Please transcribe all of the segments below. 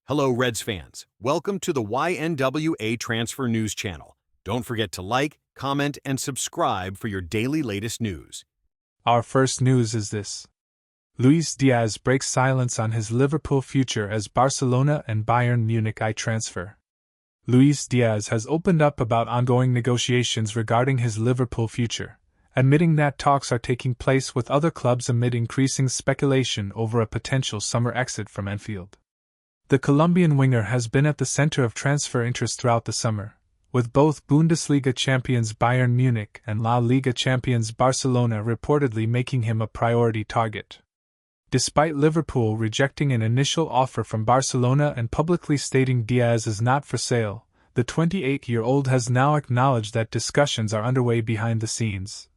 Hello, Reds fans. Welcome to the YNWA Transfer News Channel. Don't forget to like, comment, and subscribe for your daily latest news. Our first news is this. Luis Diaz breaks silence on his Liverpool future as Barcelona and Bayern Munich transfer. Luis Diaz has opened up about ongoing negotiations regarding his Liverpool future, admitting that talks are taking place with other clubs amid increasing speculation over a potential summer exit from Anfield. The Colombian winger has been at the center of transfer interest throughout the summer, with both Bundesliga champions Bayern Munich and La Liga champions Barcelona reportedly making him a priority target. Despite Liverpool rejecting an initial offer from Barcelona and publicly stating Diaz is not for sale, the 28-year-old has now acknowledged that discussions are underway behind the scenes.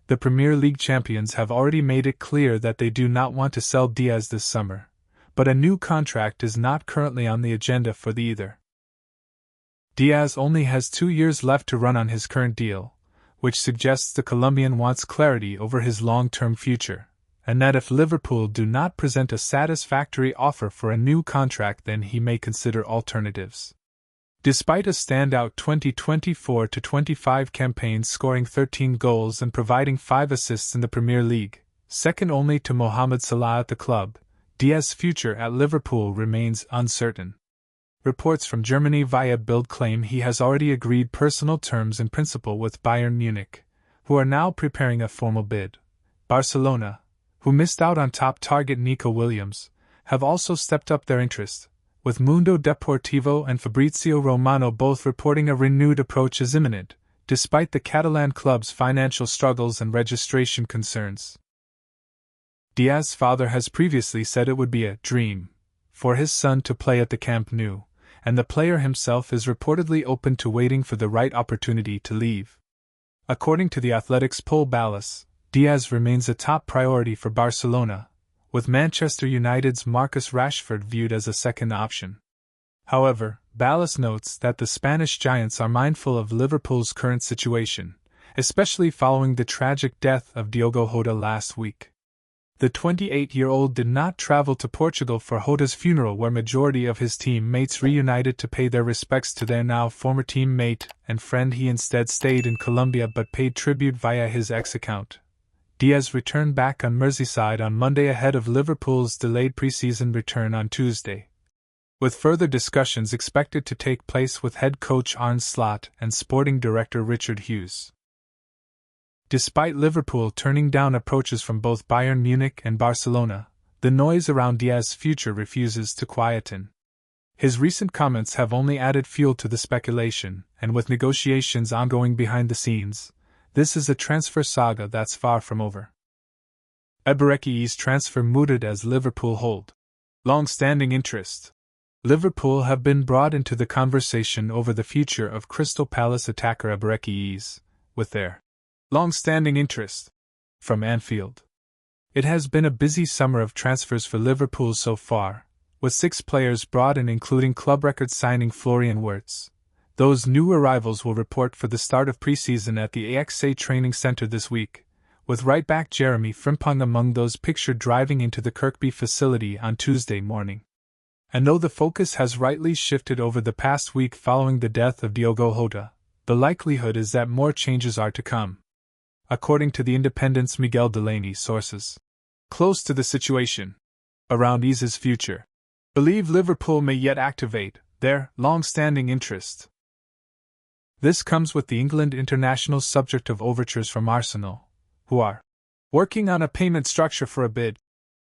The Premier League champions have already made it clear that they do not want to sell Diaz this summer, but a new contract is not currently on the agenda for either. Diaz only has 2 years left to run on his current deal, which suggests the Colombian wants clarity over his long-term future, and that if Liverpool do not present a satisfactory offer for a new contract, then he may consider alternatives. Despite a standout 2024-25 campaign scoring 13 goals and providing 5 assists in the Premier League, second only to Mohamed Salah at the club, Diaz's future at Liverpool remains uncertain. Reports from Germany via Bild claim he has already agreed personal terms in principle with Bayern Munich, who are now preparing a formal bid. Barcelona, who missed out on top target Nico Williams, have also stepped up their interest, with Mundo Deportivo and Fabrizio Romano both reporting a renewed approach is imminent, despite the Catalan club's financial struggles and registration concerns. Diaz's father has previously said it would be a dream for his son to play at the Camp Nou, and the player himself is reportedly open to waiting for the right opportunity to leave. According to the Athletic's Paul Ballas, Diaz remains a top priority for Barcelona, with Manchester United's Marcus Rashford viewed as a second option. However, Ballas notes that the Spanish giants are mindful of Liverpool's current situation, especially following the tragic death of Diogo Jota last week. The 28-year-old did not travel to Portugal for Jota's funeral, where majority of his teammates reunited to pay their respects to their now former teammate and friend. He instead stayed in Colombia but paid tribute via his X account. Diaz returned back on Merseyside on Monday ahead of Liverpool's delayed pre-season return on Tuesday, with further discussions expected to take place with head coach Arne Slot and sporting director Richard Hughes. Despite Liverpool turning down approaches from both Bayern Munich and Barcelona, the noise around Diaz's future refuses to quieten. His recent comments have only added fuel to the speculation, and with negotiations ongoing behind the scenes, this is a transfer saga that's far from over. Eberechi's transfer mooted as Liverpool hold long-standing interest. Liverpool have been brought into the conversation over the future of Crystal Palace attacker Eberechi, with their long-standing interest from Anfield. It has been a busy summer of transfers for Liverpool so far, with 6 players brought in, including club record signing Florian Wirtz. Those new arrivals will report for the start of pre-season at the AXA training center this week, with right-back Jeremy Frimpong among those pictured driving into the Kirkby facility on Tuesday morning. And though the focus has rightly shifted over the past week following the death of Diogo Jota, the likelihood is that more changes are to come. According to the Independent's Miguel Delaney, sources close to the situation around Diaz's future believe Liverpool may yet activate their long-standing interest. This comes with the England international subject of overtures from Arsenal, who are working on a payment structure for a bid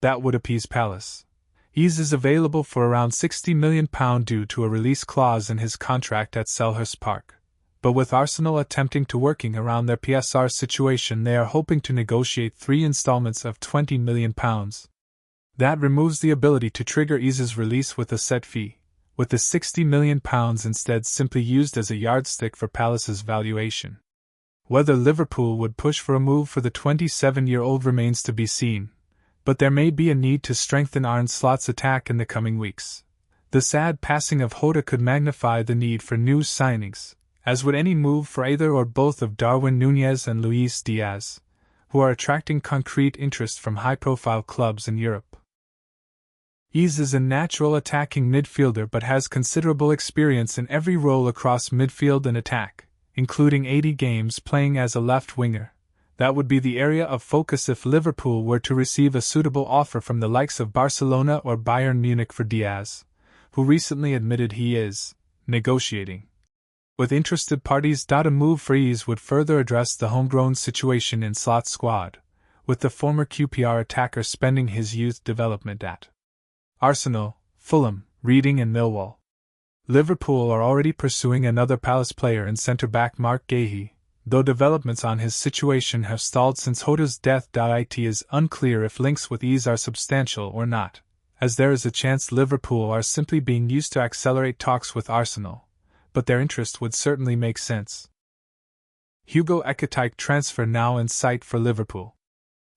that would appease Palace. Diaz is available for around £60 million due to a release clause in his contract at Selhurst Park. But with Arsenal attempting to working around their PSR situation, they are hoping to negotiate 3 installments of £20 million. That removes the ability to trigger Diaz's release with a set fee, with the £60 million instead simply used as a yardstick for Palace's valuation. Whether Liverpool would push for a move for the 27-year-old remains to be seen, but there may be a need to strengthen Arne Slot's attack in the coming weeks. The sad passing of Jota could magnify the need for new signings, as would any move for either or both of Darwin Núñez and Luis Diaz, who are attracting concrete interest from high-profile clubs in Europe. Diaz is a natural attacking midfielder but has considerable experience in every role across midfield and attack, including 80 games playing as a left winger. That would be the area of focus if Liverpool were to receive a suitable offer from the likes of Barcelona or Bayern Munich for Diaz, who recently admitted he is negotiating with interested parties. A move for Diaz would further address the homegrown situation in Slot's squad, with the former QPR attacker spending his youth development at Arsenal, Fulham, Reading and Millwall. Liverpool are already pursuing another Palace player in centre-back Mark Guéhi, though developments on his situation have stalled since Hoda's death. It is unclear if links with Diaz are substantial or not, as there is a chance Liverpool are simply being used to accelerate talks with Arsenal, but their interest would certainly make sense. Hugo Ekitike transfer now in sight for Liverpool.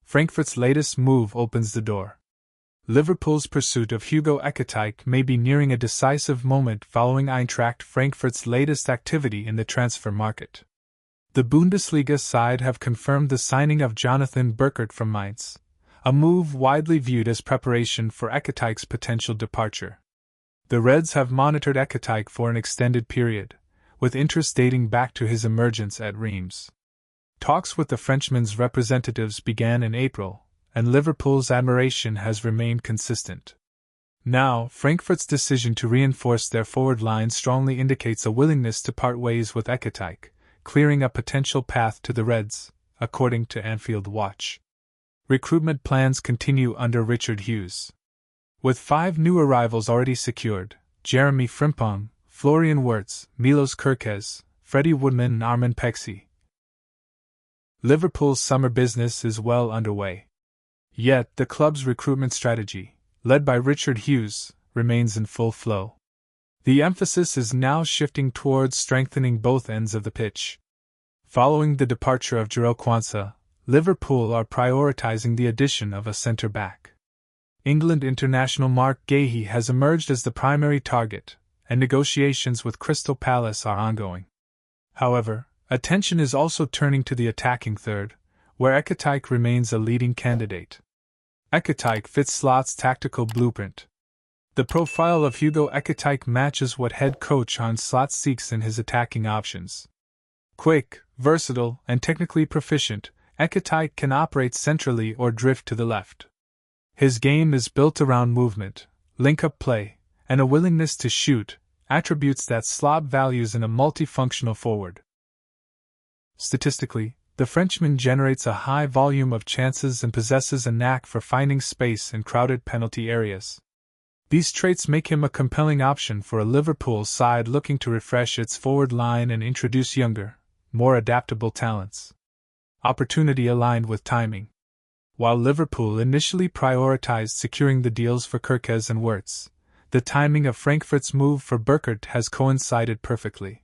Frankfurt's latest move opens the door. Liverpool's pursuit of Hugo Ekitike may be nearing a decisive moment following Eintracht Frankfurt's latest activity in the transfer market. The Bundesliga side have confirmed the signing of Jonathan Burkert from Mainz, a move widely viewed as preparation for Ekitike's potential departure. The Reds have monitored Ekitike for an extended period, with interest dating back to his emergence at Reims. Talks with the Frenchman's representatives began in April, and Liverpool's admiration has remained consistent. Now, Frankfurt's decision to reinforce their forward line strongly indicates a willingness to part ways with Ekitike, clearing a potential path to the Reds, according to Anfield Watch. Recruitment plans continue under Richard Hughes. With 5 new arrivals already secured, Jeremy Frimpong, Florian Wirtz, Milos Kerkez, Freddie Woodman and Armin Pexi. Liverpool's summer business is well underway. Yet, the club's recruitment strategy, led by Richard Hughes, remains in full flow. The emphasis is now shifting towards strengthening both ends of the pitch. Following the departure of Jarell Quansah, Liverpool are prioritizing the addition of a centre-back. England international Mark Guéhi has emerged as the primary target, and negotiations with Crystal Palace are ongoing. However, attention is also turning to the attacking third, where Ekitike remains a leading candidate. Ekitike fits Slot's tactical blueprint. The profile of Hugo Ekitike matches what head coach Arne Slot seeks in his attacking options. Quick, versatile, and technically proficient, Ekitike can operate centrally or drift to the left. His game is built around movement, link-up play, and a willingness to shoot, attributes that Slot values in a multifunctional forward. Statistically, the Frenchman generates a high volume of chances and possesses a knack for finding space in crowded penalty areas. These traits make him a compelling option for a Liverpool side looking to refresh its forward line and introduce younger, more adaptable talents. Opportunity aligned with timing. While Liverpool initially prioritized securing the deals for Kerkez and Wirtz, the timing of Frankfurt's move for Burkert has coincided perfectly.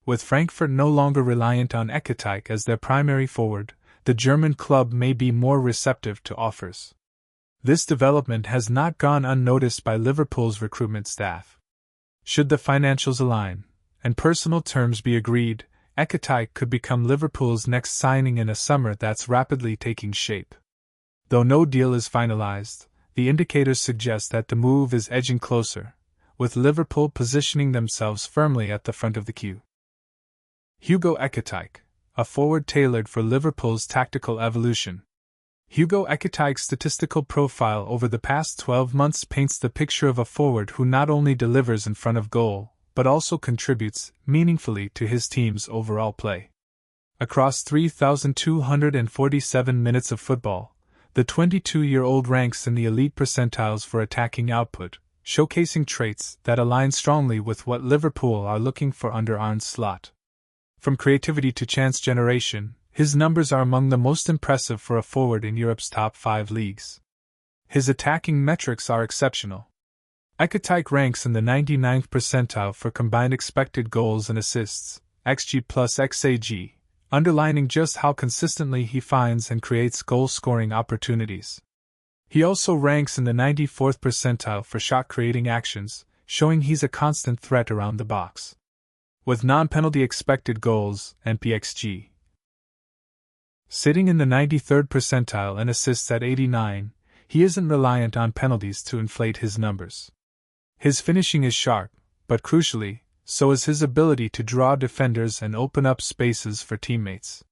With Frankfurt no longer reliant on Ekitike as their primary forward, the German club may be more receptive to offers. This development has not gone unnoticed by Liverpool's recruitment staff. Should the financials align, and personal terms be agreed, Ekitike could become Liverpool's next signing in a summer that's rapidly taking shape. Though no deal is finalized, the indicators suggest that the move is edging closer, with Liverpool positioning themselves firmly at the front of the queue. Hugo Ekitike, a forward tailored for Liverpool's tactical evolution. Hugo Ekitike's statistical profile over the past 12 months paints the picture of a forward who not only delivers in front of goal, but also contributes meaningfully to his team's overall play. Across 3,247 minutes of football, the 22-year-old ranks in the elite percentiles for attacking output, showcasing traits that align strongly with what Liverpool are looking for under Arne Slot. From creativity to chance generation, his numbers are among the most impressive for a forward in Europe's top 5 leagues. His attacking metrics are exceptional. Ekitike ranks in the 99th percentile for combined expected goals and assists, XG plus XAG, underlining just how consistently he finds and creates goal-scoring opportunities. He also ranks in the 94th percentile for shot-creating actions, showing he's a constant threat around the box. With non-penalty expected goals, NPXG, sitting in the 93rd percentile and assists at 89, he isn't reliant on penalties to inflate his numbers. His finishing is sharp, but crucially, so is his ability to draw defenders and open up spaces for teammates.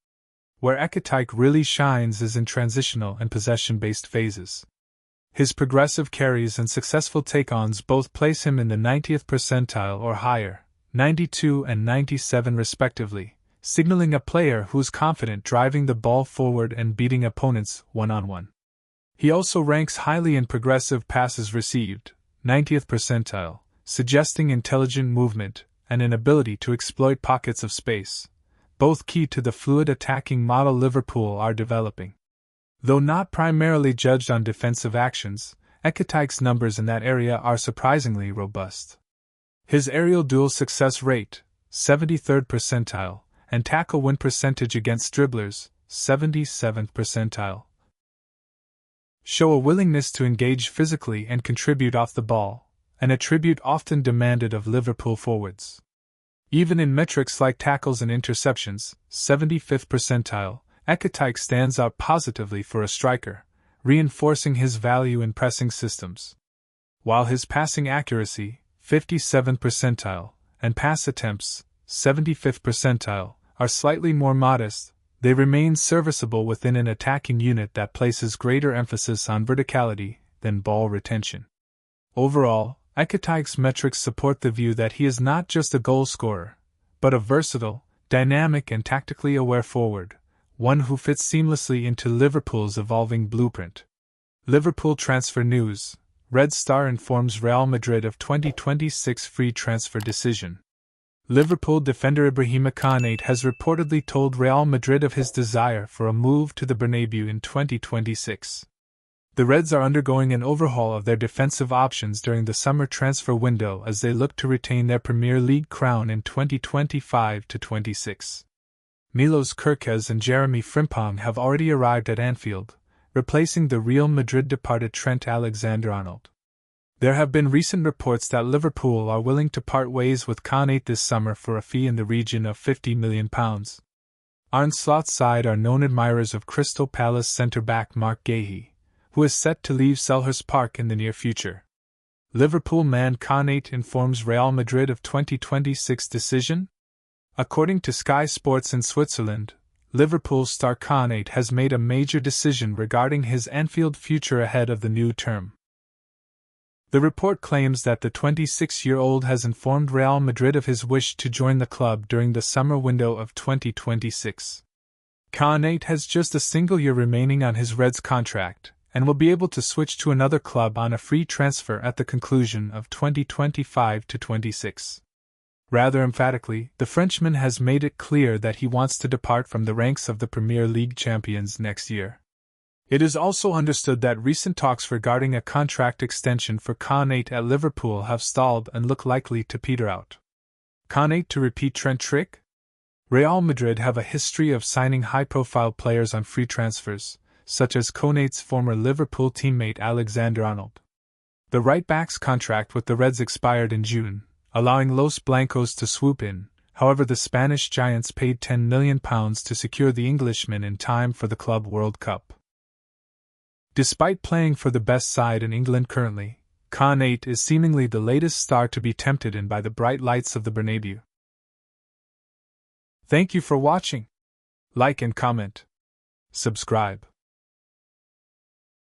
Where Ekatike really shines is in transitional and possession-based phases. His progressive carries and successful take-ons both place him in the 90th percentile or higher, 92 and 97 respectively, signaling a player who's confident driving the ball forward and beating opponents one-on-one. He also ranks highly in progressive passes received, 90th percentile, suggesting intelligent movement and an ability to exploit pockets of space, both key to the fluid attacking model Liverpool are developing. Though not primarily judged on defensive actions, Ekatike's numbers in that area are surprisingly robust. His aerial duel success rate, 73rd percentile, and tackle win percentage against dribblers, 77th percentile, show a willingness to engage physically and contribute off the ball, an attribute often demanded of Liverpool forwards. Even in metrics like tackles and interceptions, 75th percentile, Ekatike stands out positively for a striker, reinforcing his value in pressing systems. While his passing accuracy, 57th percentile, and pass attempts, 75th percentile, are slightly more modest, they remain serviceable within an attacking unit that places greater emphasis on verticality than ball retention. Overall, Ekatike's metrics support the view that he is not just a goal scorer, but a versatile, dynamic and tactically aware forward, one who fits seamlessly into Liverpool's evolving blueprint. Liverpool transfer news: Red Star informs Real Madrid of 2026 free transfer decision. Liverpool defender Ibrahima Konate has reportedly told Real Madrid of his desire for a move to the Bernabeu in 2026. The Reds are undergoing an overhaul of their defensive options during the summer transfer window as they look to retain their Premier League crown in 2025-26. Milos Kerkez and Jeremy Frimpong have already arrived at Anfield, replacing the Real Madrid departed Trent Alexander-Arnold. There have been recent reports that Liverpool are willing to part ways with Konate this summer for a fee in the region of £50 million. Arne Slot's side are known admirers of Crystal Palace centre-back Mark Gahey, who is set to leave Selhurst Park in the near future. Liverpool man Konate informs Real Madrid of 2026 decision? According to Sky Sports in Switzerland, Liverpool star Konate has made a major decision regarding his Anfield future ahead of the new term. The report claims that the 26-year-old has informed Real Madrid of his wish to join the club during the summer window of 2026. Konate has just a single year remaining on his Reds contract, and will be able to switch to another club on a free transfer at the conclusion of 2025-26. Rather emphatically, the Frenchman has made it clear that he wants to depart from the ranks of the Premier League champions next year. It is also understood that recent talks regarding a contract extension for Konate at Liverpool have stalled and look likely to peter out. Konate to repeat Trent trick? Real Madrid have a history of signing high-profile players on free transfers, such as Konate's former Liverpool teammate Alexander-Arnold. The right-back's contract with the Reds expired in June, allowing Los Blancos to swoop in. However, the Spanish giants paid £10 million to secure the Englishman in time for the Club World Cup. Despite playing for the best side in England currently, Konate is seemingly the latest star to be tempted in by the bright lights of the Bernabeu. Thank you for watching. Like and comment. Subscribe.